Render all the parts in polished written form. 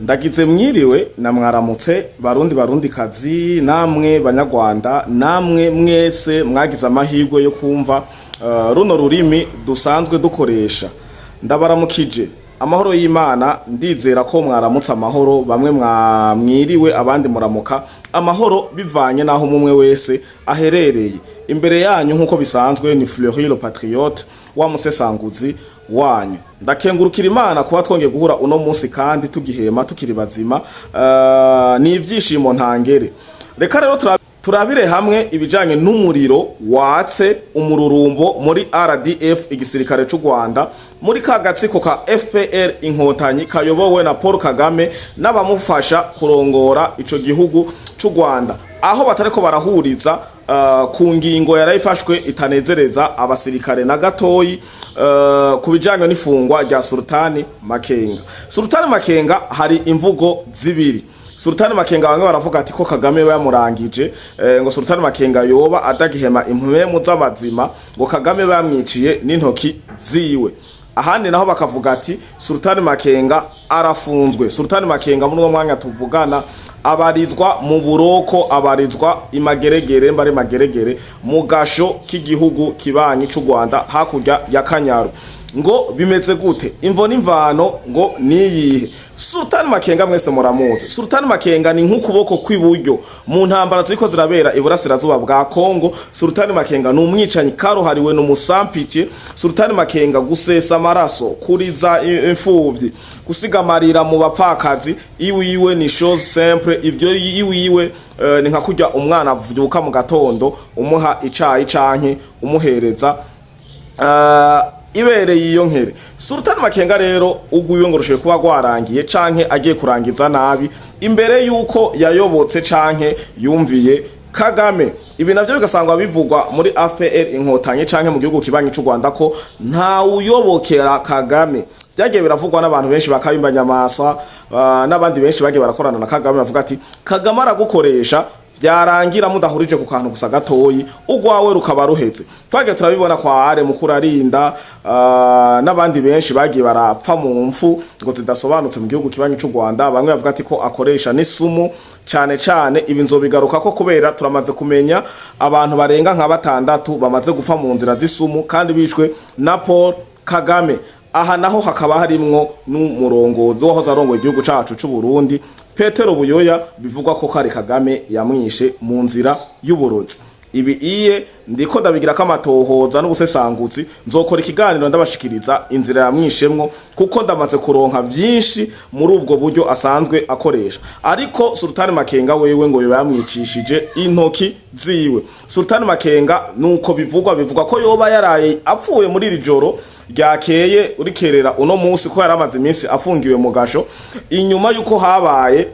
Ndagize mwiriwe na mwaramutse barundi kazi namwe banyarwanda namwe mwese mwagize amahirwe yo kumva runo rurimi dusanzwe dukoresha. Ndabaramukije amahoro y'Imana, ndizera ko mwaramutse amahoro, bamwe mwiriwe abandi muramuka amahoro bivanye naho umwe wese aherereye. Imbere yanyu nkuko bisanzwe ni Fleury le Patriote wa musesanguzi wanyu. Ndakengurukira Imana kuba twongeye guhura uno munsi kandi tugihema tukiri bazima, ni ivyishimo ntangere. Reka rero turabire hamwe ibijanye n'umuriro watse umururumbo muri RDF igisirikare cy'u Rwanda muri kagatsiko ka FPR inkotanyi kayobowe na Paul Kagame n'abamufasha kurongora ico gihugu cy'u Rwanda, aho batareko barahuriza ku ngingo yarayifashwe itanezereza abasirikare na gatoyi kubijanye n'ifungwa rya Sultani Makenga. Sultani Makenga hari imvugo zibiri. Sultani Makenga bamwe baravuga ati ko Kagame yamurangije, ngo Sultani Makenga yoba adagihema impwemu z'abazima, ngo Kagame bamwiciye n'intoki ziwe. Ahandi naho bakavuga ati Sultani Makenga arafunzwe. Sultani Makenga muri uwo mwanya tuvugana abarizwa mu buroko, abarizwa imageregere mbare mageregere mu gasho k'igihugu kibanyi cy'u Rwanda hakurya ya Kanyaru. Ngo bimeze gute? Imvo n'imvano ngo niyihe? Sultani Makenga mwese muramuzi. Sultani Makenga ni nk'ukuboko kw'iburyo mu ntambara ziko zirabera iburasirazuba bwa Kongo. Sultani Makenga n'umwicanyi karuhariwe n'umusampitiye. Sultani Makenga gusesa amaraso, kuriza imfuvyi, gusigamarira mu bapfakazi, iwiwe ni chose simple. Ivyo iwiwe ni nka kurya umwana avuka mu gatondo umuha icayi canke umuhereza ibereye iyo nkere. Sultani Makenga rero uguye ngoroshe kuba gwarangiye canke agiye kurangiza nabi imbere yuko yayobotse canke yumviye Kagame. Ibi navyo bigasangwa bivugwa muri FPR inkotanyi canke mu gihugu kibanyi cy'u Rwanda ko nta uyobokera Kagame. Byagiye biravugwa n'abantu benshi bakabimbanya amaso, n'abandi benshi bagiye barakorana na Kagame bavuga ati Kagame aragukoresha byarangira mudahurije ku kantu gusa gatoyi ugwawe rukaba ruheze. Twage turabibona kwa are mukurarinda, n'abandi benshi bagiye barapfa mu mfu ngo zidasobanutse mu gihugu kibanyi cy'u Rwanda. Bamwe bavuga ati ko akoresha n'isumu cyane ibi nzobigaruka ko kubera turamaze kumenya abantu barenga nka 6 bamaze gufa mu nzira z'isumu kandi bishwe na Paul Kagame. Aha naho hakaba harimwo n'umurongozi waho zarongoye igihugu cacu cy'u Burundi Petero Buyoya, bivugwa ko kari Kagame yamwishe mu nzira y'uburozi. Ibi iye ndiko ndabigira kamatohoza n'ubusesanguzi, nzokora ikiganiro ndabashikiriza inzira yamwishemwo kuko ndamaze kuronka vyinshi muri ubwo buryo asanzwe akoresha. Ariko Sultani Makenga wewe ngo yamwicishije intoki ziwe. Sultani Makenga nuko bivugwa ko yoba yaraye apfuye muri iri joro ryakeye urikerera uno munsi ko yaramaze iminsi afungiwe mu gasho, inyuma yuko habaye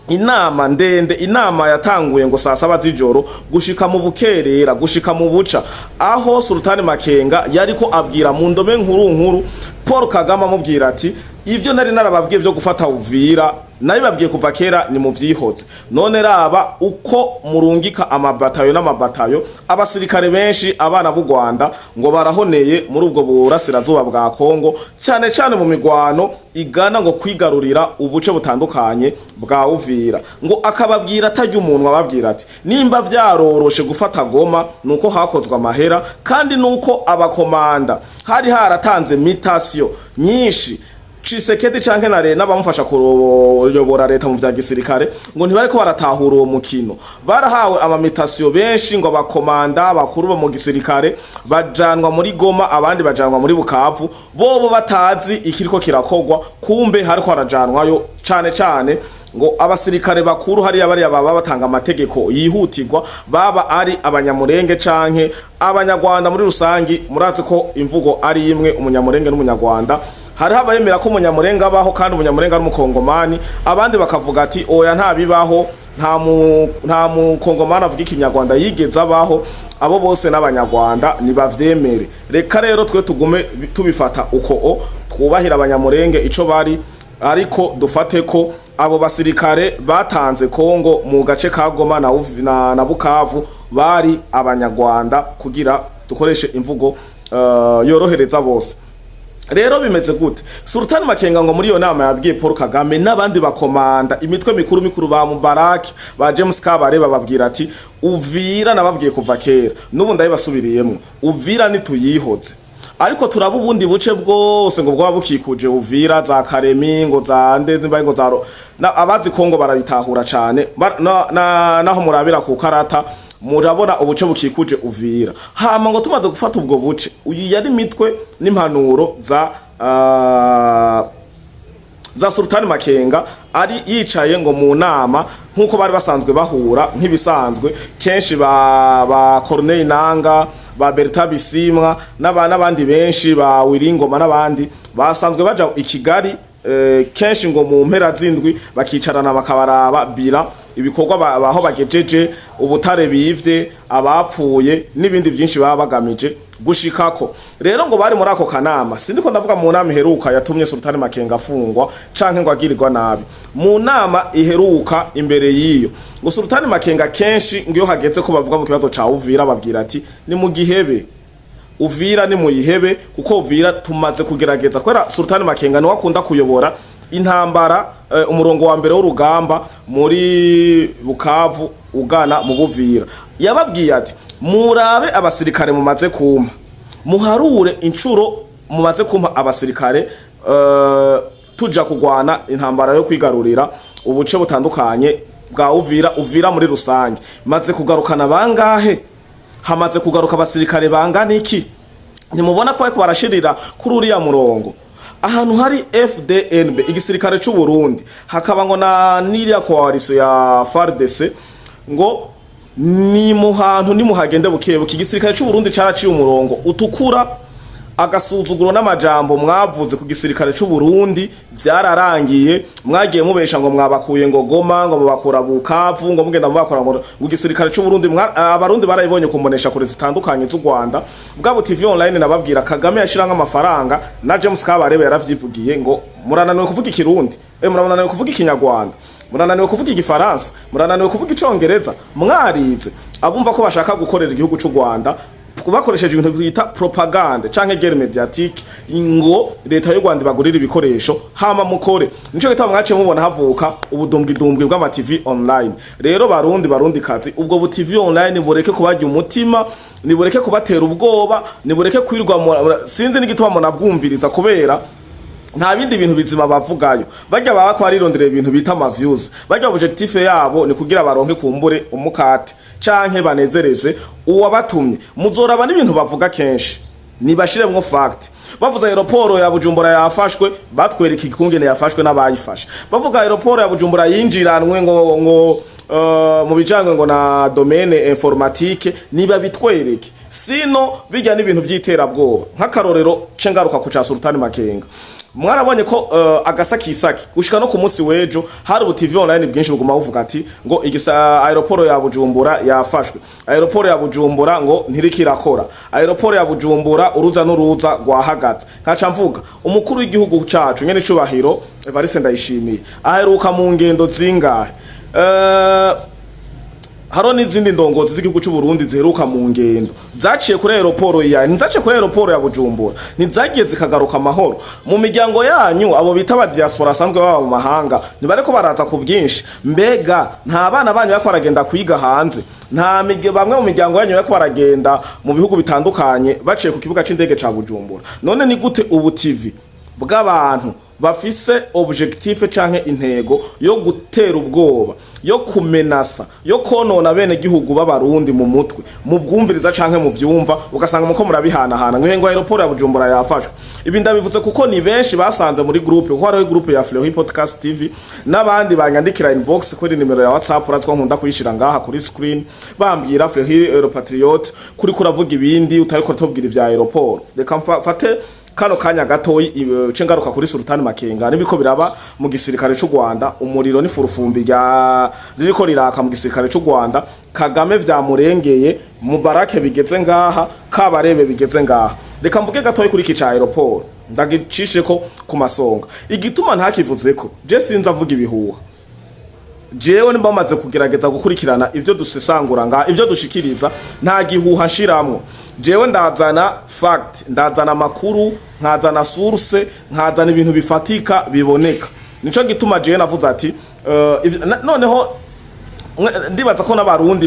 inama ndende. Inama yatanguye ngo saa 7 z'ijoro gushika mu bukerera, gushika mu buca, aho Sultani Makenga yariko abwira mu ndome nkuru Paul Kagame amubwira ati ivyo nari narababwiye byo gufata Uvira nabibabwiye kuva kera ni mu vyihoze, none raba uko murungika n'amabatayo abasirikare benshi abana b'u Rwanda ngo barahoneye muri ubwo burasirazuba bwa Kongo, cyane mu migwano igana ngo kwigarurira ubuce butandukanye bwa Uvira. Ngo akababwira atajya umuntu ababwira ati nimba vyaroroshe gufata Goma nuko hakozwe amahera kandi nuko abakomanda hari haratanze mitasyo nyinshi. Chisekedi canke na n'abamufasha kuyobora leta mu vya gisirikare ngo ntibareko baratahura uwo mukino. Barahawe amamitasyo benshi ngo abakomanda bakuru bo mu gisirikare bajanwa muri Goma, abandi bajanwa muri Bukavu, bobo batazi ikiriko kirakogwa, kumbe hariko harajanwayo cane ngo abasirikare bakuru hari abari baba batanga amategeko yihutirwa, baba ari abanyamurenge canke abanyarwanda muri rusangi. Murazi ko imvugo ari imwe, umunyamurenge n'umunyarwanda. Hari habayemera ko umunyamurenga abaho kandi umunyamurenga ari umukongomani, abandi bakavuga ati oya nta bibaho, nta mukongomani avuga ikinyarwanda yigeze abaho, abo bose n'abanyarwanda nibavyemere. Reka rero twe tugume tubifata uko twubahira abanyamurenge ico bari, ariko dufate ko abo basirikare batanze Kongo mu gace ka Goma na Bukavu bari abanyarwanda kugira dukoreshe imvugo yorohereza bose. rero bimeze gute Sultan Makenga ngo muri iyo nama yabwiye Paul Kagame n'abandi bakomanda imitwe mikuru ba Mubarak ba James Kabare bababwira ati Uvira nababwiye kuva kera n'ubu ndabasubiriyemo Uvira nituyihoze ariko turaba ubundi buce bwose ngo bwaba bukikuje Uvira za Karemi ngo za Ndende ngo za abazi Kongo barabitahura cyane naho murabira ku karata murabona ubuce bukikuje Uvira hama ngo tumaze gufata ubwo buce uyu yari mitwe n'impanuro za Sultan Makenga ari yicaye ngo mu nama nkuko bari basanzwe bahura nk'ibisanzwe kenshi ba Corneille Nanga ba Bertrand Bisimwa n'abandi benshi ba Wiringoma n'abandi basanzwe baja i Kigali kenshi ngo mu mpera zindwi bakicarana bakabaraba bira ibikorwa baho bagejeje ubutare bivye abapfuye n'ibindi byinshi baba bagamije gushikako rero ngo bari muri ako kanama sindiko ndavuga mu nama iheruka yatumye Sultan Makenga afungwa canke ngo agirirwa nabi mu nama iheruka imbere yiyo ngo Sultan Makenga kenshi ngiyo hageze ko bavuga mu kibazo ca Uvira babwira ati ni mu gihebe Uvira ni mu yihebe kuko Uvira tumaze kugerageza kwera Sultan Makenga no akunda kuyobora intambara umurongo wa mbere w'urugamba muri Bukavu ugana mu Buvira yababwiye ati murabe abasirikare mumaze kumpa muharure incuro mumaze kumpa abasirikare tuja kugwana intambara yo kwigarurira ubuce butandukanye bwa Uvira muri rusange maze kugarukana bangahe hamaze kugaruka abasirikare bangana iki nimubona ko ariko barashirira kuri uriya murongo ahantu hari FDNB igisirikare cy'u Burundi hakaba ngo na niriya coalition ya FARDC ngo ni muhantu ni muhagende bukebuka igisirikare cy'u Burundi caraciye umurongo utukura agasuzuguro n'amajambo mwavuze ku gisirikare cy'u Burundi byararangiye mwagiye mubesha ngo mwabakuye ngo Goma ngo mubakura Bukavu ngo mugenda mubakora ngo igisirikare cy'u Burundi abarundi barayibonye kumonesha kure zitandukanye z'u Rwanda bwabo TV online nababwira Kagame yashiranga amafaranga na James Kabarebe yaravyivugiye ngo murananiwe kuvuga ikirundi murananiwe kuvuga ikinyarwanda murananiwe kuvuga igifaransa murananiwe kuvuga icongereza mwarize abumva ko bashaka gukorera igihugu cy'u Rwanda bakoresheje ibintu bita propaganda canke guerre mediatique ngo leta y'u Rwanda bagurira ibikoresho hama mukore nico gitabo mwace mubona havuka ubudumbwi bw'ama TV online rero barundi kazi ubwo bu TV online bureke kubajya umutima nibureke kubatera ubwoba nibureke kwirwa sinzi n'igituma munabwumviriza kubera nta bindi bintu bizima bavugayo bajya baba ko arirondera ibintu bita ama views bajya objectif yabo ni kugira baronke kumbure umukate canke banezereze uwabatumye muzoraba n'ibintu bavuga kenshi nibashiremwo fact bavuza aeroport ya Bujumbura yafashwe batwereka ikikungene yafashwe n'abayifashe bavuga aeroport ya Bujumbura yinjiranwe ngo mu bijangwe ngo na domaine informatique niba bitwereke sino bijya n'ibintu by'iterabwoba nk'akarorero cengaruka ku ca Sultan Makenga mwarabonye ko agasakisaki gushika no ku munsi wejo hari ubu TV online bwinshi buguma buvuga ati ngo aeroport ya Bujumbura yafashwe aeroport ya Bujumbura ngo ntirikirakora aeroport ya Bujumbura uruza n'uruza rwahagaze nkaca mvuga umukuru w'igihugu cacu nyene cubahiro Evariste Ndayishimiye aheruka mu ngendo zingahe haro n'izindi ndongozi z'igihugu cy'u Burundi ziheruka mu ngendo zaciye kuri aeroport ya Bujumbura ntizagiye zikagaruka amahoro mu miryango yanyu abo bita aba diaspora asanzwe baba mu mahanga nibareko baraza ku bwinshi mbega nta bana banyu bako baragenda kwiga hanze nta bamwe mu miryango yanyu bako baragenda mu bihugu bitandukanye baciye ku kibuga c'indege ca Bujumbura none ni gute ubu TV bw'abantu bafise objectif canke intego yo gutera ubwoba yo kumenasa yo konona bene gihugu b'abarundi mu mutwe mu bwumviriza canke mu vyumva ugasanga muko murabihanahana ngo aeroport ya Bujumbura yafashwe ibi ndabivuze kuko ni benshi basanze muri groupe ko hari groupe ya Fleury Podcast TV n'abandi banyandikira inbox kuri nimero ya WhatsApp urazwa nkunda kuyishira ngaha kuri screen bambwira Fleury Europatriote kuri kuravuga ibindi utariko tubwira ivya aeroport reka mfate kano kanya gatoyi cengaruka kuri Sultan Makenga nibiko biraba mu gisirikare cy'u Rwanda umuriro ni furufumbi rya ririko riraka mu gisirikare cy'u Rwanda Kagame vyamurengeye Mubarake bigeze ngaha Kabarebe bigeze ngaha reka mvuge gatoyi kuri kica aeroport ndagicishe ko ku masonga igituma ntakivuze ko je sinza mvuga ibihuha jewe nimba bamaze kugerageza gukurikirana ivyo dusesangura nga ivyo dushikiriza nta gihuha nshiramwo jewe ndazana fact ndazana makuru nkazana source nkazana ibintu bifatika biboneka nico gituma jewe navuze ati noneho ndibaza ko n'abarundi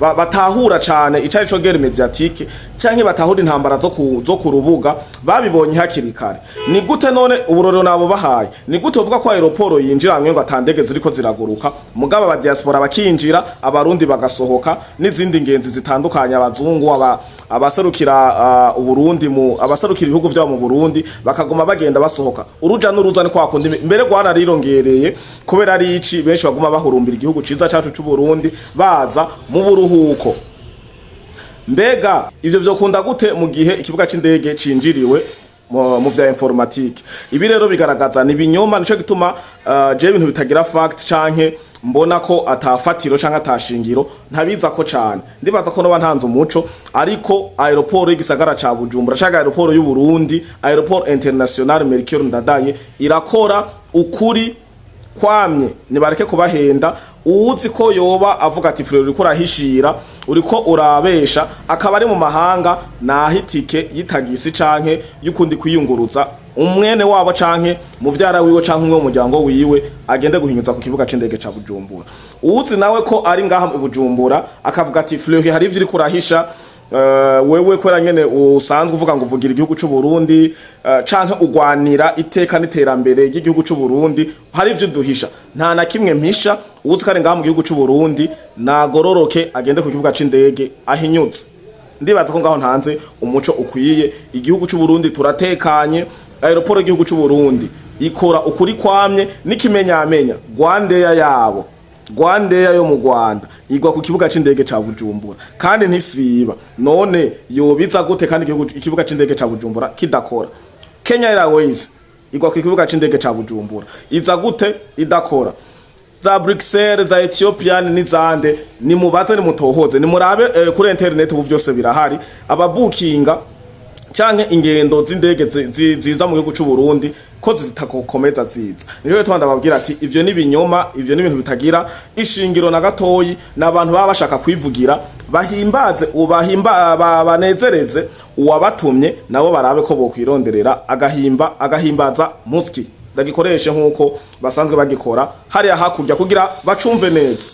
batahura cyane icari cyo guerre mediatique canke batahura intambara zo kurubuga babibonye hakiri kare ni gute none uburorero nabo bahaye ni gute uvuga ko aeroport yinjiramwe ngo atandege ziriko ziraguruka mugaba ba diaspora bakinjira abarundi bagasohoka n'izindi ngenzi zitandukanye abazungu abaserukira uburundi abaserukira ibihugu vyo mu Burundi bakagoma bagenda basohoka uruja n'uruza ni kwa kundi mbere gwana rirongereye kubera ari ici benshi baguma bahurumbira igihugu ciza cacu Burundi baza mu buruhuko mbega ivyo vyokunda gute mu gihe ikibuga c'indege cinjiriwe mu vya informatique ibi rero bigaragaza ni binyoma nico gituma je ibintu bitagira fact canke mbona ko atafatiro canke atashingiro ntabiza ko cane ndibaza ko no ntanze umuco ariko aeroport y'igisagara ca Bujumbura canke aeroport y'u Burundi aeroport international Melchior Ndadaye irakora ukuri kwamye nibareke kubahenda uzi ko yoba avuga ati frere uriko urahishira uriko urabesha akaba ari mu mahanga nahitike yitagisi canke yukundi kwiyunguruza umwene wabo canke mu vyara wiwe canke umwe mu muryango wiwe agende guhinyuza ku kibuga c'indege ca Bujumbura uzi nawe ko ari ngaha mu Bujumbura akavuga ati frere hari ivyo uriko urahisha wewe kwera nyene usanzwe uvuga ngo uvugira igihugu c'u Burundi canke ugwanira iteka n'iterambere ry'igihugu c'u Burundi hari ivyo duhisha nta na kimwe mpisha uzi kare ngaha mu gihugu c'u Burundi nagororoke agende ku kibuga c'indege ahinyutse ndibaza ko ngaho ntanze umuco ukwiye igihugu c'u Burundi turatekanye aeroport y'igihugu c'u Burundi ikora ukuri kwamye n'ikimenyamenya Rwandeya yabo Rwandeya yo mu Rwanda igwa ku kibuga c'indege ca Bujumbura kandi ntisiba none yobiza gute kandi ikibuga c'indege ca Bujumbura kidakora Kenya Airways igwa ku kibuga c'indege ca Bujumbura iza gute idakora za Bruxelles za Ethiopian n'izande ni mubaze ni mutohoze ni murabe kuri internet ubu byose birahari ababukinga canke ingendo z'indege ziza mu gihugu c'u Burundi ko zitakokomeza ziza niyo twanda babwira ati ivyo ni binyoma ivyo ni ibintu bitagira ishingiro na gatoyi n'abantu baba bashaka kwivugira bahimbaze banezereze uwabatumye nabo barabe ko bokwironderera agahimbaza muski ndagikoreshe nkuko basanzwe bagikora hariya hakurya kugira bacumve neza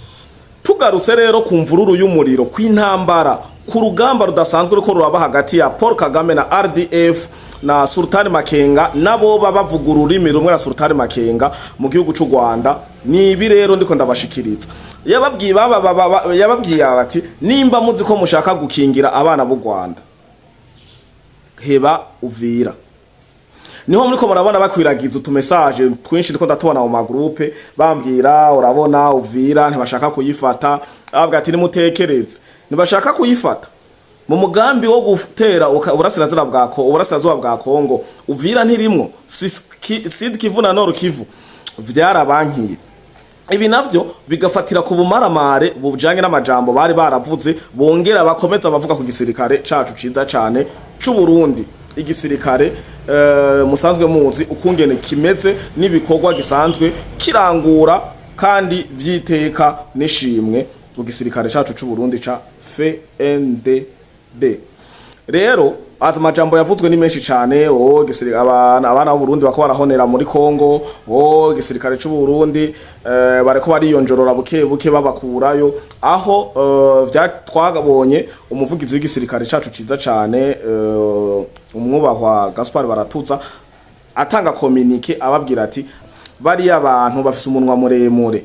tugarutse rero ku mvururu y'umuriro kw'intambara ku rugamba rudasanzwe ruko ruraba hagati ya Paul Kagame na RDF na Sultan Makenga nabo bavuga ururimi rumwe na Sultan Makenga mu gihugu c'u Rwanda ni ibi rero ndiko ndabashikiriza yababwiye ati nimba muzi ko mushaka gukingira abana b'u Rwanda heba Uvira niho muri ko murabona bakwiragiza utumessage twinshi ndiko ndatubona mu magroupe bambwira urabona Uvira ntibashaka kuyifata ababwira ati nimutekereze nibashaka kuyifata mu mugambi wo gutera uburasirazuba bwa Kongo Uvira ntirimwo Sud Kivu na Nord Kivu vyarabankiye ibi navyo bigafatira ku bumaramare bujanye n'amajambo bari baravuze bongera bakomeza bavuga ku gisirikare cacu ciza cane c'u Burundi igisirikare musanzwe muzi ukungene kimeze n'ibikorwa gisanzwe kirangura kandi vyiteka nishimwe mu gisirikare cacu c'u Burundi ca FNDB rero amajambo yavuzwe ni menshi cyane abana b'u Burundi bako barahonera muri Kongo gisirikare c'u Burundi bareko bariyonjorora buke babakurayo aho twagabonye umuvugizi w'igisirikare cacu ciza cyane umwubahwa Gaspard Baratuza atanga communique ababwira ati bari abantu bafise umunwa muremure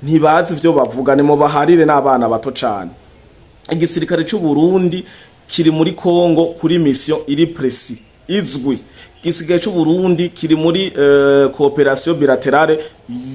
ntibazi ivyo bavuga ni mu baharire n'abana bato cyane igisirikare c'u Burundi kiri muri Kongo kuri mission iri précis izwi igisirikare c'u Burundi kiri muri coopération bilatérale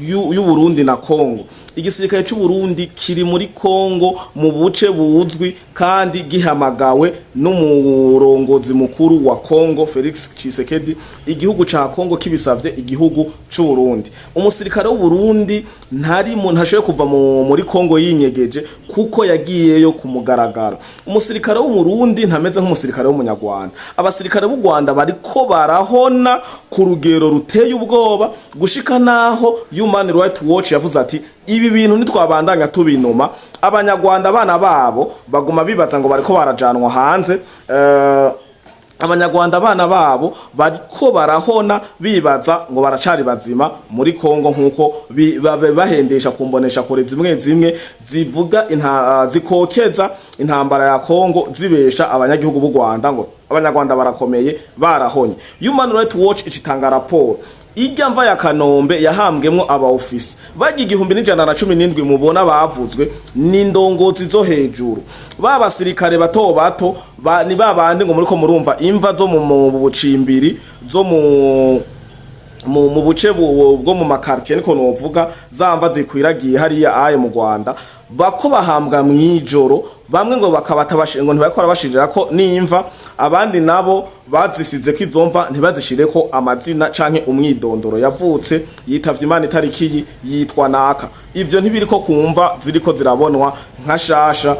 y'u Burundi na Kongo igisirikare c'u Burundi kiri muri Kongo mu buce buzwi kandi gihamagawe n'umurongozi mukuru wa Kongo Felix Tshisekedi igihugu ca Kongo kibisavye igihugu c'u Burundi umusirikare w'u Burundi ntari mu ntashoye kuva muri Kongo yinyegeje kuko yagiyeyo kumugaragara umusirikare w'u Burundi ntameze nk'umusirikare w'umunyarwanda abasirikare b'u Rwanda bariko barahona ku rugero ruteye ubwoba gushika naho Human Rights Watch yavuze ati ibi bintu nitwabandanya tubinuma abanyarwanda abana babo baguma bibaza ngo bariko barajanwa hanze abanyarwanda abana babo bariko barahona bibaza ngo baracari bazima muri Kongo nkuko bahendesha kumbonesha kure zimwe zivuga zikokeza intambara ya Kongo zibesha abanyagihugu b'u Rwanda ngo abanyarwanda barakomeye barahonye. Human Rights Watch icitanga raporo ijya mva ya Kanombe yahambwemwo aba office bagi 1117 mubona bavuzwe n'indongozi zo hejuru babasirikare bato ni babandi ngo muriko murumva imva zo mu bucimbiri zo mu buce bwo mu makartier niko novuga zamba zikwiragiye hariya aye mu Rwanda bako bahambwa mwijoro bamwe ngo bakabatabashinga ntibakora bashirira ko nimva abandi nabo bazisize ko izomva ntibazishire ko amazina canke umwidondoro yavutse yitavye Imana itariki yitwa naka ivyo ntibiriko kumva ziriko zirabonwa nka shasha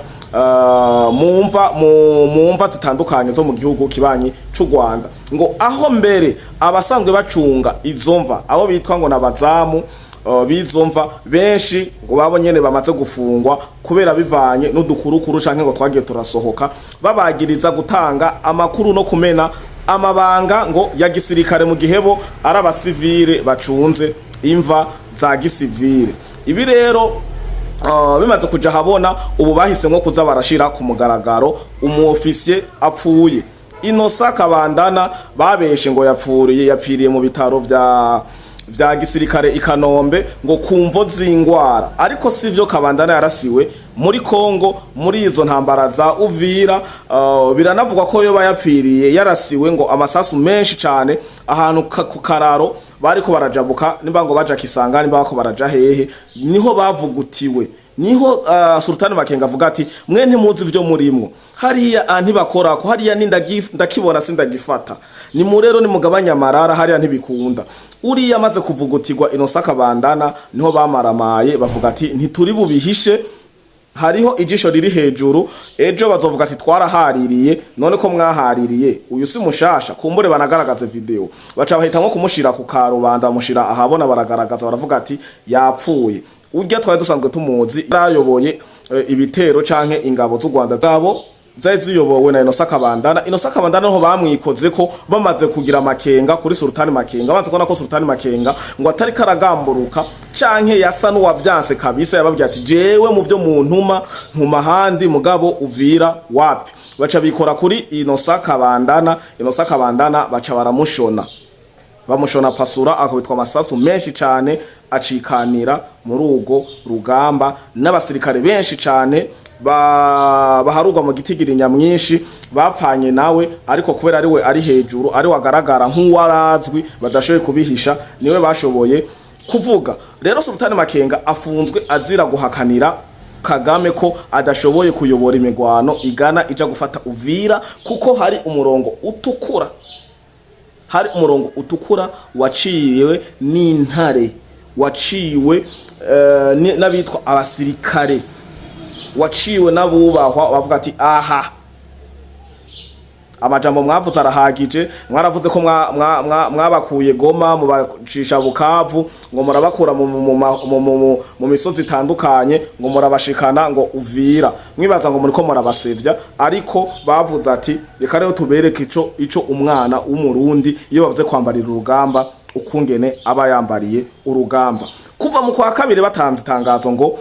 mumva zitandukanye zo mu gihugu kibanyi c'u Rwanda ngo aho mbere abasanzwe bacunga izomva abo bitwa ngo nabazamu bizomva benshi ngo babo nyene bamaze gufungwa kubera bivanye n'udukurukuru canke ngo twagiye turasohoka babagiriza gutanga amakuru no kumena amabanga ngo ya gisirikare mu gihebo ari abasivile bacunze imva za gisivile. Ibi rero bimaze kuja habona ubu bahisemwo kuza barashira ku mugaragaro umuofisier apfuye Innocent Kabandana babeshe ngo yapfiriye mu bitaro vya gisirikare ikanombe ngo kumvo zingwara ariko sivyo Kabandana yarasiwe muri Kongo muri izo ntambara za Uvira biranavugwa ko yo bayapfiriye yarasiwe ngo amasasu menshi cyane ahantu ku Kararo bariko barajabuka nimba ngo baja Kisangani bako baraja hehe niho bavugutiwe niho Sultan Makenga avuga ati mwe ntimuzi ivyo murimwo hariya antibakora ko hariya ndakibona sindagifata ni murero ni mugabanya amarara hariya ntibikunda uriya amaze kuvugutirwa Innocent Kabandana niho bamaramaye bavuga ati ntituri bubihishe hariho ijisho riri hejuru ejo bazovuga ati twarahaririye none ko mwahaririye uyu si mushasha kumbure banagaragaza video baca bahitamwo kumushira ku karubanda bamushira ahabona baragaragaza baravuga ati yapfuye urya twari dusanzwe tumuzi yayoboye ibitero canke ingabo z'u Rwanda zabo zari ziyobowe na Innocent Kabandana ho bamwikoze ko bamaze kugira Makenga kuri Sultan Makenga baze kona ko Sultan Makenga ngo atari karagamburuka canke yasa n'uwavyanse kabisa yababwiye ati jewe mu byo ntuma handi mugabo Uvira wapi baca bikora kuri Innocent Kabandana baca bamushona pasura akubitwa amasasu menshi cyane acikanira muri ugo rugamba n'abasirikare benshi cyane baharugwa mu gitigiri nyamwinshi bapfanye nawe ariko kubera ari hejuru ari wagaragara nk'uwarazwi badashoboye kubihisha niwe bashoboye kuvuga. Rero Sultan Makenga afunzwe azira guhakanira Kagame ko adashoboye kuyobora imigwano igana ija gufata Uvira kuko hari umurongo utukura waciwe n'intare waciwe n'abitwa abasirikare waciwe n'abubahwa bavuga ati aha amajambo mwavuze arahagije mwaravuze ko mwabakuye Goma mubacisha Bukavu ngo murabakura mu misozi itandukanye ngo murabashikana ngo Uvira mwibaza ngo muriko murabasevya ariko bavuze ati reka rero tubereke ico umwana w'umurundi iyo bavuze kwambarira urugamba ukungene aba yambariye urugamba. Kuva mu kwa kabiri batanze itangazo ngo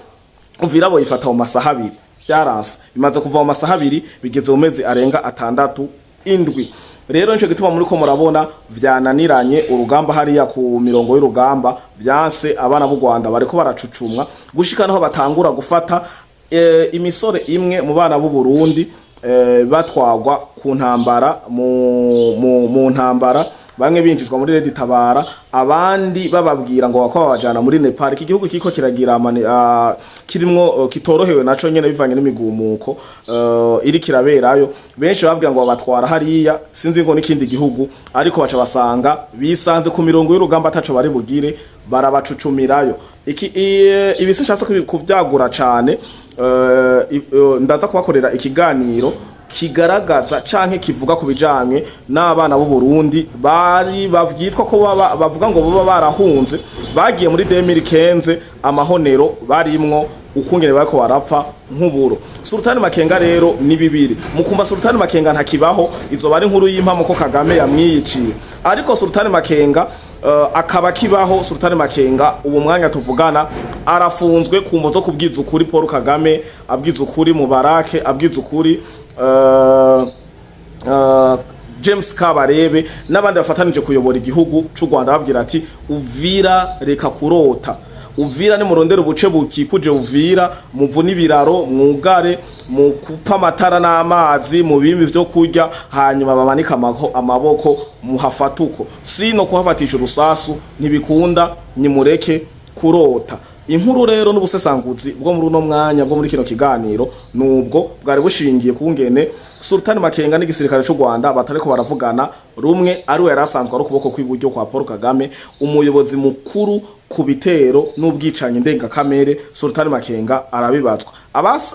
Uvira bo ifata mu masaha 2 byaranse bimaze kuva mu masaha 2 bigeze mu mezi arenga 6 indwi. Rero nico gituma muri ko murabona vyananiranye urugamba hariya ku mirongo y'urugamba vyanse abana b'u Rwanda bariko baracucumwa gushika naho batangura gufata imisore imwe mu bana b'u Burundi batwagwa ku ntambara mu ntambara bamwe binjizwa muri Red Tabara abandi bababwira ngo bakwa babajana muri Nepal. Iki gihugu kiko kiragira kirimwo kitorohewe naco nyene bivanye n'imigumuko iri kiraberayo benshi babwira ngo babatwara hariya sinzi ngo n'ikindi gihugu ariko baca basanga bisanze ku mirongo y'urugamba ataco bari bugire barabacucumirayo. Ibisi nshaka kuvyagura cane ndaza kubakorera ikiganiro kigaragaza canke kivuga ku bijanye n'abana b'u Burundi bari bavyitwa ko bavuga ngo baba barahunze bagiye muri 2015 amahonero barimwo ukungene bariko barapfa nk'uburo. Sultan Makenga rero ni bibiri mukumva Sultan Makenga ntakibaho izo bari nkuru y'impamo ko Kagame yamwiyiciye, ariko Sultan Makenga akaba kibaho. Sultan Makenga ubu mwanya tuvugana arafunzwe kumvo zo kubwiza ukuri Paul Kagame, abwiza ukuri Mubarake, abwiza ukuri James Kabarebe n'abandi bafatanije kuyobora igihugu cy'u Rwanda babwira ati Uvira reka kurota, Uvira ni murondera ubuce bukikuje Uvira, muvuna ibiraro, mwugare, mukupa amatara n'amazi, mu bimbi vyo kurya, hanyuma babanika amaboko muhafatuko, sino kuhafatisha urusasu ntibikunda, nimureke kurota. Inkuru rero n'ubusesanguzi bwo muri uno mwanya bwo muri kino kiganiro nubwo bwari bushingiye kungene Sultan Makenga n'igisirikare cy'u Rwanda batareko baravugana rumwe, ari we yarasanzwe ari ukuboko kw'iburyo kwa Paul Kagame, umuyobozi mukuru ku bitero n'ubwicanye ndengakamere. Sultan Makenga arabibatswa,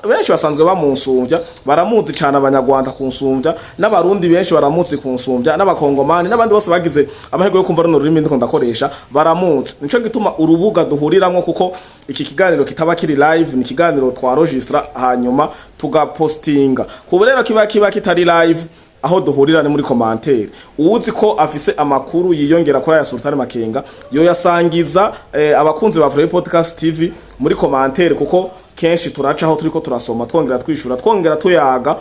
benshi basanzwe bamunsumvya, baramuzi cyane abanyarwanda kunsumvya, n'abarundi benshi baramuzi kunsumvya, n'abakongomani n'abandi bose bagize amahirwe yo kumva runo rurimi ndiko ndakoresha baramuzi. Nico gituma urubuga duhuriramwo, kuko iki kiganiro kitaba kiri live, ni kiganiro twaregistra hanyuma tugapostinga. Kubu rero kiba kitari live, aho duhurira ni muri commentaire. Uwuzi ko afise amakuru yiyongera kuri ya Sultan Makenga yo yasangiza abakunzi ba Free Podcast TV muri commentaire, kuko kenshi turaca aho turiko turasoma twongera twishura twongera tuyaga.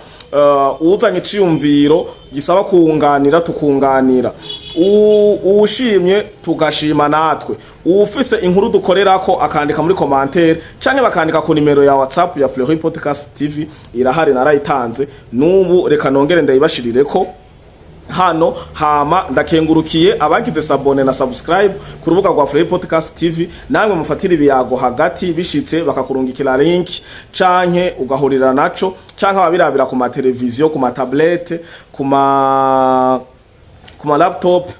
Uzanye ciyumviro gisaba kuunganira tukunganira, ushimye tugashima natwe, ufise inkuru dukorerako akandika muri commentaire canke bakandika ku nimero ya WhatsApp ya Free Podcast TV irahari narayitanze. Nubu reka nongere ndayibashirire ko hano hama ndakengurukiye abagize sabone na subscribe ku rubuga rwa Free Podcast TV. Namwe mufatira ibiyago hagati bishitse bakakurungikira link canke ugahurira naco, canke ababirabira ku ma televiziyo, ku ma tablette, ku ma laptop.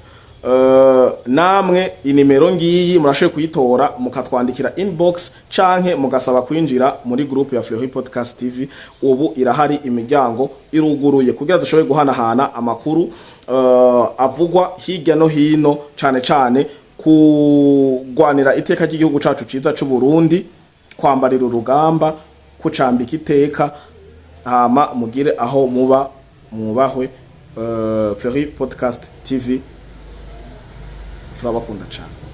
Namwe inimero ngiyi murashoboye kuyitora mukatwandikira inbox canke mugasaba kwinjira muri group ya Free Podcast TV. Ubu irahari, imiryango iruguruye kugira dushoboye guhanahana amakuru avugwa hirya no hino, cane cane kugwanira iteka ry'igihugu cacu ciza c'u Burundi, kwambarira urugamba, kucambika iteka, hama mugire aho muba mubahwe. Free Podcast TV turabakunda cyane.